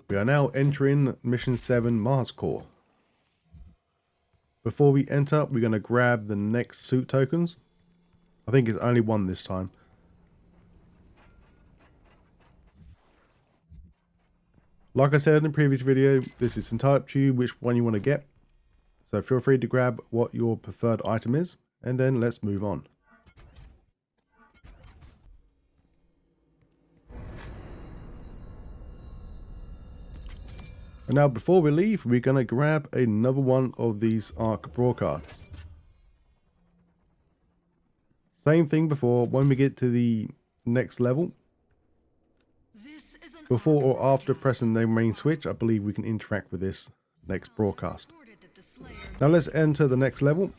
We are now entering Mission 7 Mars Core. Before we enter, we're going to grab the next suit tokens. I think it's only one this time. Like I said in the previous video, this is entirely up to you which one you want to get. So feel free to grab what your preferred item is, and then let's move on. And now before we leave, we're going to grab another one of these ARC broadcasts. Same thing before, when we get to the next level, before or after pressing the main switch, I believe we can interact with this next broadcast. Now let's enter the next level.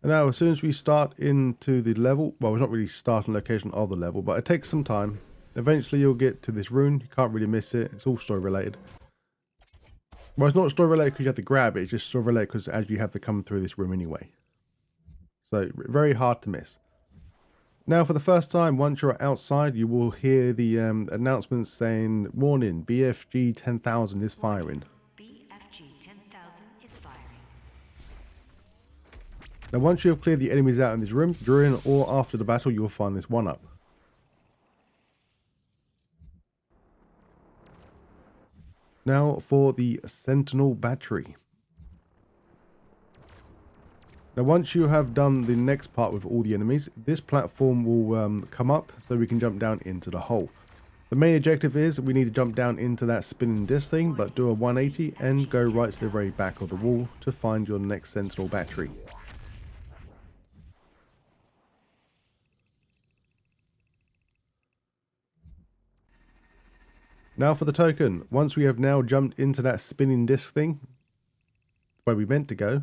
And now as soon as we start into the level, well, it's not really starting location of the level, but it takes some time. Eventually you'll get to this rune. You can't really miss it. It's all story related. Well, it's not story related because you have to grab it. It's just story related because as you have to come through this room anyway. So very hard to miss. Now for the first time, once you're outside, you will hear the announcement saying, warning, BFG 10,000 is firing. BFG 10,000 is firing. Now once you have cleared the enemies out in this room, during or after the battle, you will find this 1-up. Now for the Sentinel battery. Now once you have done the next part with all the enemies, this platform will come up so we can jump down into the hole. The main objective is we need to jump down into that spinning disc thing, but do a 180 and go right to the very back of the wall to find your next Sentinel battery. Now for the token. Once we have now jumped into that spinning disc thing, where we meant to go.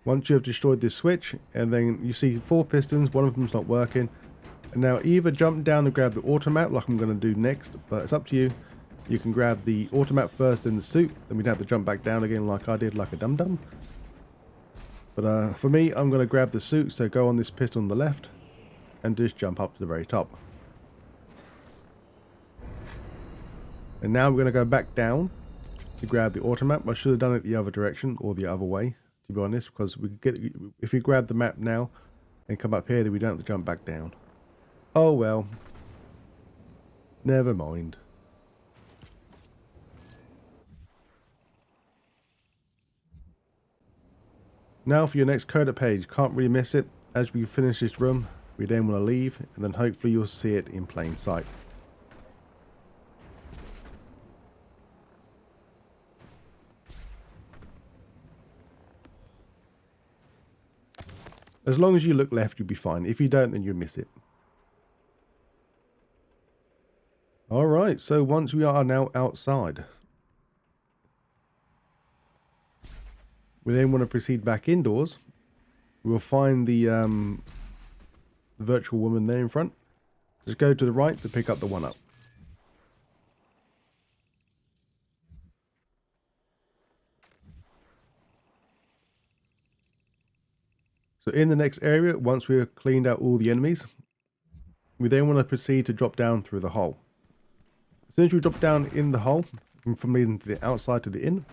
Once you have destroyed this switch, and then you see 4 pistons, one of them's not working. And now either jump down and grab the automat like I'm going to do next, but it's up to you. You can grab the automat first in the suit, then we'd have to jump back down again like I did, like a dum-dum. But for me, I'm going to grab the suit, so go on this piston on the left, and just jump up to the very top. And now we're going to go back down to grab the automat. I should have done it the other direction or the other way, to be honest, because we get, if we grab the map now and come up here, then we don't have to jump back down. Oh well. Never mind. Now for your next coda page. Can't really miss it. As we finish this room, we then want to leave, and then hopefully you'll see it in plain sight. As long as you look left, you'll be fine. If you don't, then you'll miss it. Alright, so once we are now outside, we then want to proceed back indoors. We'll find the virtual woman there in front. Just go to the right to pick up the 1-up. So in the next area, once we've cleaned out all the enemies, we then want to proceed to drop down through the hole. As soon as we drop down in the hole, from the outside to the in,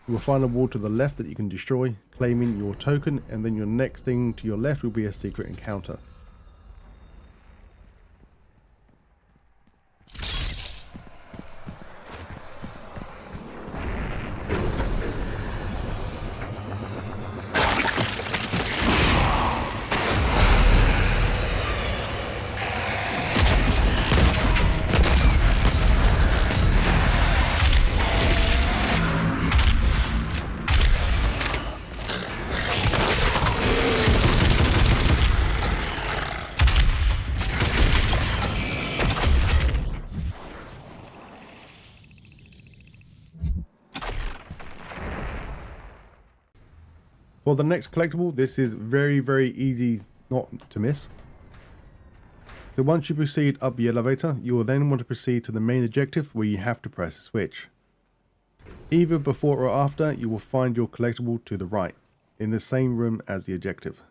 you will find a wall to the left that you can destroy, claiming your token, and then your next thing to your left will be a secret encounter. For the next collectible, this is very easy not to miss. So once you proceed up the elevator, you will then want to proceed to the main objective where you have to press a switch. Either before or after, you will find your collectible to the right, in the same room as the objective.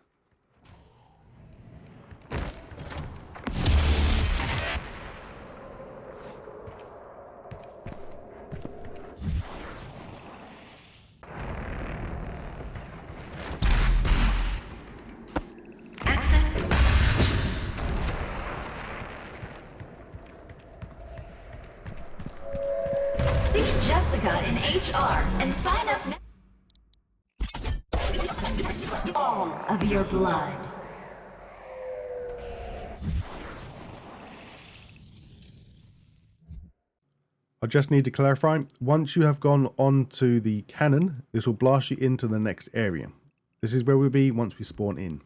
Jessica in HR and sign up now. All of your blood. I just need to clarify, once you have gone onto the cannon, this will blast you into the next area. This is where we'll be once we spawn in.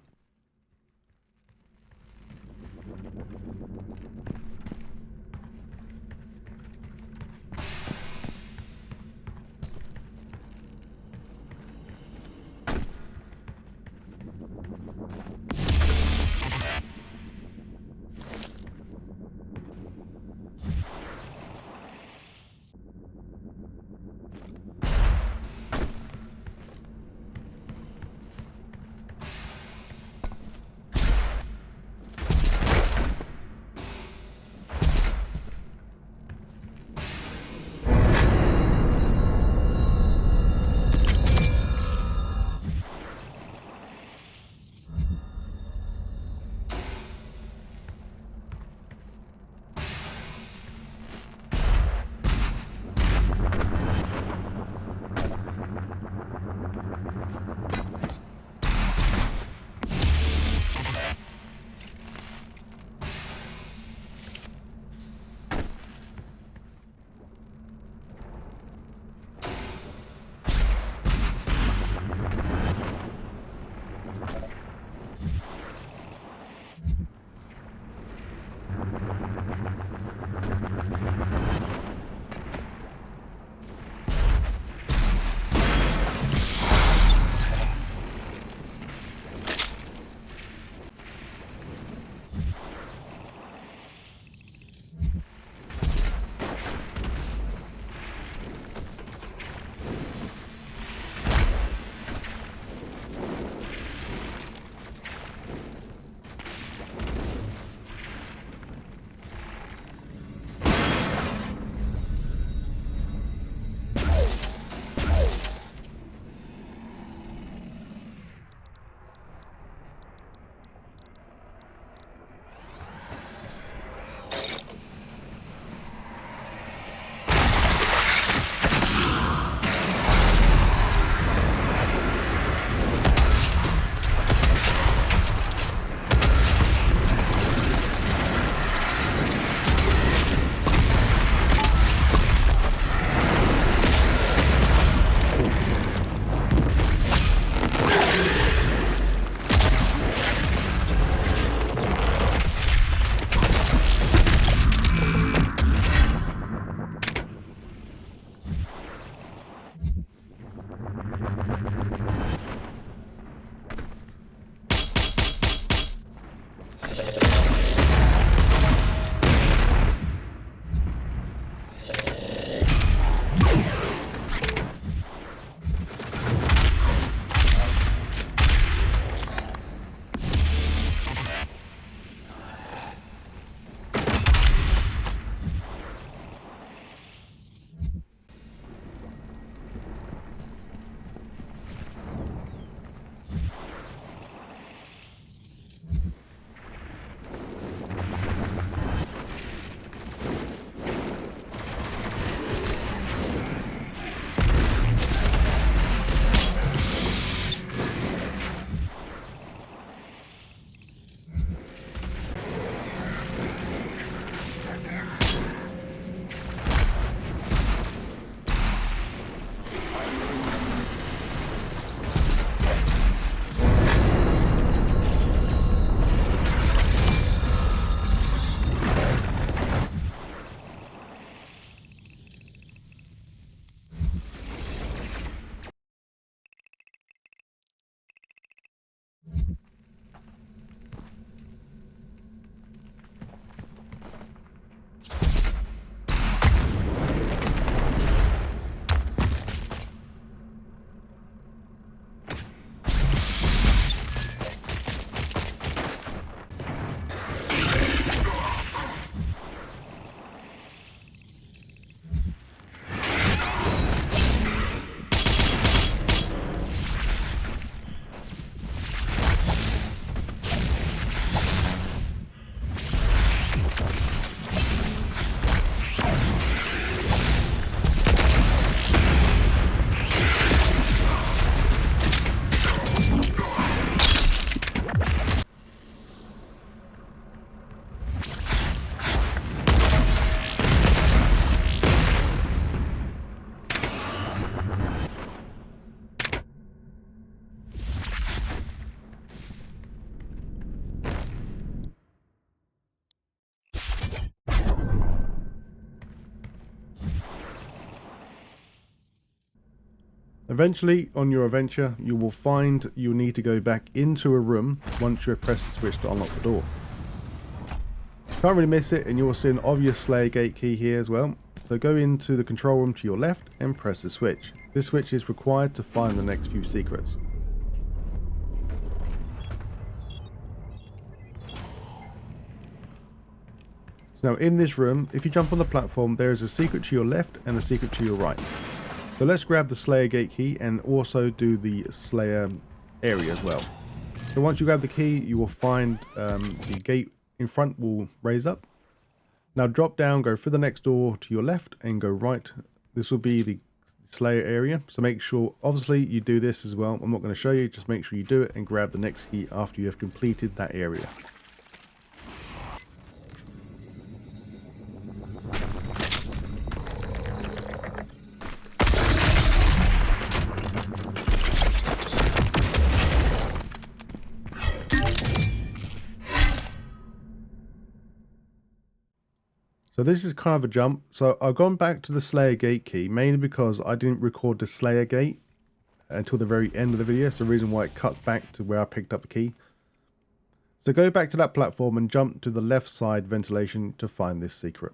Eventually, on your adventure, you will find you'll need to go back into a room once you have pressed the switch to unlock the door. Can't really miss it, and you'll see an obvious Slayer Gate key here as well. So go into the control room to your left and press the switch. This switch is required to find the next few secrets. So now in this room, if you jump on the platform, there is a secret to your left and a secret to your right. So let's grab the Slayer Gate key and also do the Slayer area as well. So once you grab the key, you will find the gate in front will raise up. Now drop down, go through the next door to your left and go right. This will be the Slayer area. So make sure, obviously you do this as well. I'm not going to show you, just make sure you do it and grab the next key after you have completed that area. So this is kind of a jump. So I've gone back to the Slayer Gate key mainly because I didn't record the Slayer Gate until the very end of the video. It's the reason why it cuts back to where I picked up the key. So go back to that platform and jump to the left side ventilation to find this secret.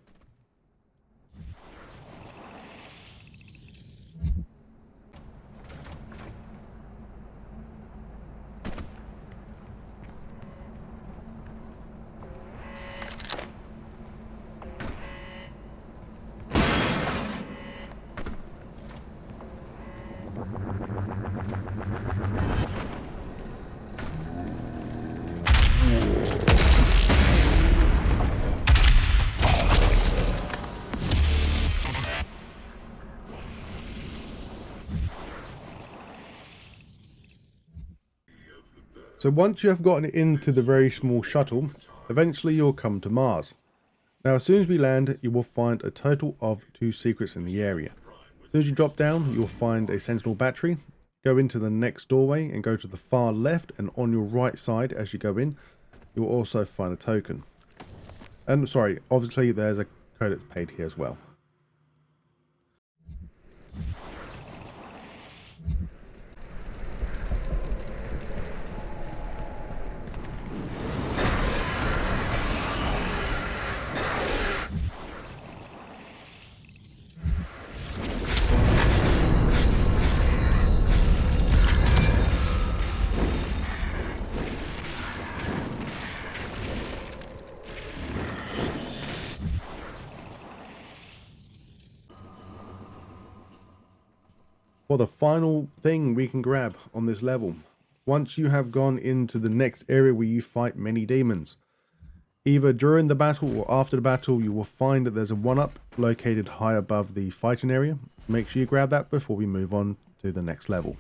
So once you have gotten into the very small shuttle, eventually you'll come to Mars. Now as soon as we land, you will find a total of 2 secrets in the area. As soon as you drop down, you'll find a sentinel battery. Go into the next doorway and go to the far left, and on your right side as you go in, you'll also find a token. And sorry, obviously there's a code that's paid here as well. For the final thing we can grab on this level, once you have gone into the next area where you fight many demons, either during the battle or after the battle, you will find that there's a 1-up located high above the fighting area. Make sure you grab that before we move on to the next level.